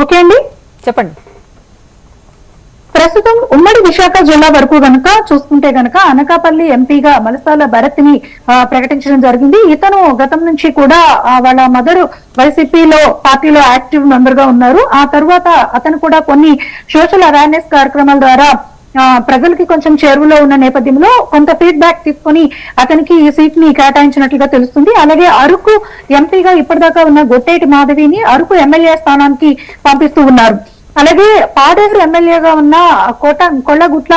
Okay అండి, చెప్పండి. ప్రస్తుతం ఉమ్మడి విశాఖ జిల్లా వరకు గనక చూసుకుంటే గనక అనకాపల్లి ఎంపీగా మలసాల భరత్ ని ప్రకటించడం జరిగింది. ఇతను గతం నుంచి కూడా వాళ్ళ మదర్ వైసీపీలో పార్టీలో యాక్టివ్ మెంబర్ గా ఉన్నారు. ఆ తర్వాత అతను కూడా కొన్ని సోషల్ అవేర్నెస్ కార్యక్రమాల ద్వారా ప్రజలకి కొంచెం చేరువలో ఉన్న నేపథ్యంలో కొంత ఫీడ్బ్యాక్ తీసుకుని అతనికి ఈ సీట్ ని కేటాయించినట్లుగా తెలుస్తుంది. అలాగే అరకు ఎంపీగా ఇప్పటిదాకా ఉన్న గొట్టేటి మాధవిని అరకు ఎమ్మెల్యే స్థానానికి పంపిస్తూ ఉన్నారు. అలాగే పాడేరు ఎమ్మెల్యేగా ఉన్న కొల్లగుట్ల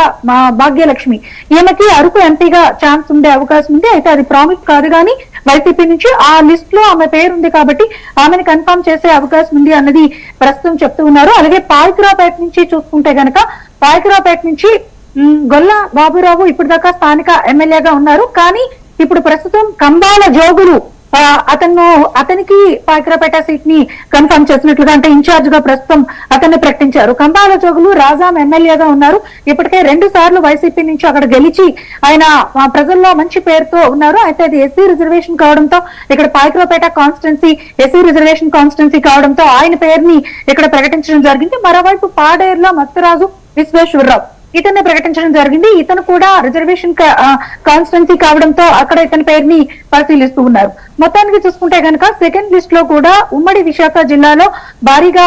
భాగ్యలక్ష్మి, ఈమెకి అరకు ఎంపీగా ఛాన్స్ ఉండే అవకాశం ఉంది. అయితే అది ప్రామిస్ కాదు కానీ వైసీపీ నుంచి ఆ లిస్ట్ లో ఆమె పేరుంది కాబట్టి ఆమెను కన్ఫర్మ్ చేసే అవకాశం ఉంది అన్నది ప్రస్తుతం చెప్తూ ఉన్నారు. అలాగే పాయకరావుపేట నుంచి చూసుకుంటే గనక పాయకరావుపేట నుంచి గొల్ల బాబురావు ఇప్పటిదాకా స్థానిక ఎమ్మెల్యేగా ఉన్నారు. కానీ ఇప్పుడు ప్రస్తుతం కంబాల జోగులు అతనికి పాయకరావుపేట సీట్ ని కన్ఫర్మ్ చేసినట్లుగా అంటే ఇన్ఛార్జ్ గా ప్రస్తుతం అతన్ని ప్రకటించారు. కంబాల జోగులు రాజాం ఎమ్మెల్యేగా ఉన్నారు. ఇప్పటికే 2 సార్లు వైసీపీ నుంచి అక్కడ గెలిచి ఆయన ప్రజల్లో మంచి పేరుతో ఉన్నారు. అయితే అది ఎస్సీ రిజర్వేషన్ కావడంతో ఇక్కడ Payakaraopeta constituency SC reservation constituency కావడంతో ఆయన పేరుని ఇక్కడ ప్రకటించడం జరిగింది. మరోవైపు పాడేరులో మత్స్యరాజు విశ్వేశ్వరరావు ఇతన్ని ప్రకటించడం జరిగింది. ఇతను కూడా రిజర్వేషన్ కాన్స్టిట్యున్సీ కావడంతో అక్కడ ఇతని పేరుని పరిశీలిస్తూ ఉన్నారు. మొత్తానికి చూసుకుంటే కనుక సెకండ్ లిస్ట్ లో కూడా ఉమ్మడి విశాఖ జిల్లాలో భారీగా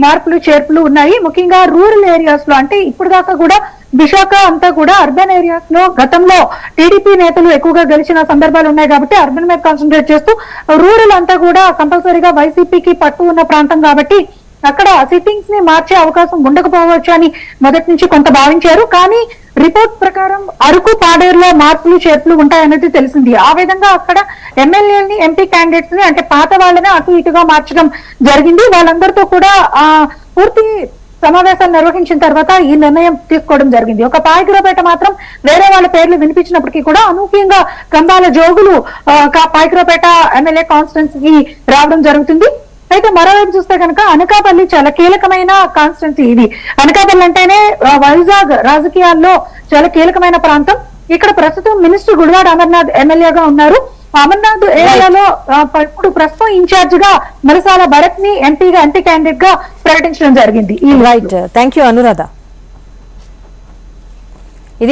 మార్పులు చేర్పులు ఉన్నాయి. ముఖ్యంగా రూరల్ ఏరియాస్ లో అంటే ఇప్పుడు దాకా కూడా విశాఖ అంతా కూడా అర్బన్ ఏరియాస్ లో గతంలో టీడీపీ నేతలు ఎక్కువగా గెలిచిన సందర్భాలు ఉన్నాయి కాబట్టి అర్బన్ మీద కాన్సన్ట్రేట్ చేస్తూ రూరల్ అంతా కూడా కంపల్సరీగా వైసీపీకి పట్టు ఉన్న ప్రాంతం కాబట్టి అక్కడ సిట్టింగ్స్ ని మార్చే అవకాశం ఉండకపోవచ్చు అని మొదటి నుంచి కొంత భావించారు. కానీ రిపోర్ట్ ప్రకారం అరకు పాడేరులో మార్పులు చేర్పులు ఉంటాయనేది తెలిసింది. ఆ విధంగా అక్కడ ఎమ్మెల్యేలని ఎంపీ క్యాండిడేట్స్ ని అంటే పాత వాళ్ళని అటు ఇటుగా మార్చడం జరిగింది. వాళ్ళందరితో కూడా పూర్తి సమావేశాలు నిర్వహించిన తర్వాత ఈ నిర్ణయం తీసుకోవడం జరిగింది. ఒక పాయకరావుపేట మాత్రం వేరే వాళ్ళ పేర్లు వినిపించినప్పటికీ కూడా అనూహ్యంగా కంబాల జోగులు పాయకరావుపేట ఎమ్మెల్యే కాన్స్టిట్యున్సీకి రావడం జరుగుతుంది. అయితే మరోవైపు చూస్తే కనుక అనకాపల్లి చాలా కీలకమైన కాన్స్టిట్యున్సీ. ఇది అనకాపల్లి అంటేనే వైజాగ్ రాజకీయాల్లో చాలా కీలకమైన ప్రాంతం. ఇక్కడ ప్రస్తుతం మినిస్టర్ గుడివాడ అమర్నాథ్ ఎమ్మెల్యేగా ఉన్నారు. అమర్నాథ్ ఏరియాలో ఇప్పుడు ప్రస్తుతం ఇన్ఛార్జ్ గా మలసాల భరత్ ని ఎంపీ క్యాండిడేట్ గా ప్రకటించడం జరిగింది. Right, thank you Anuradha.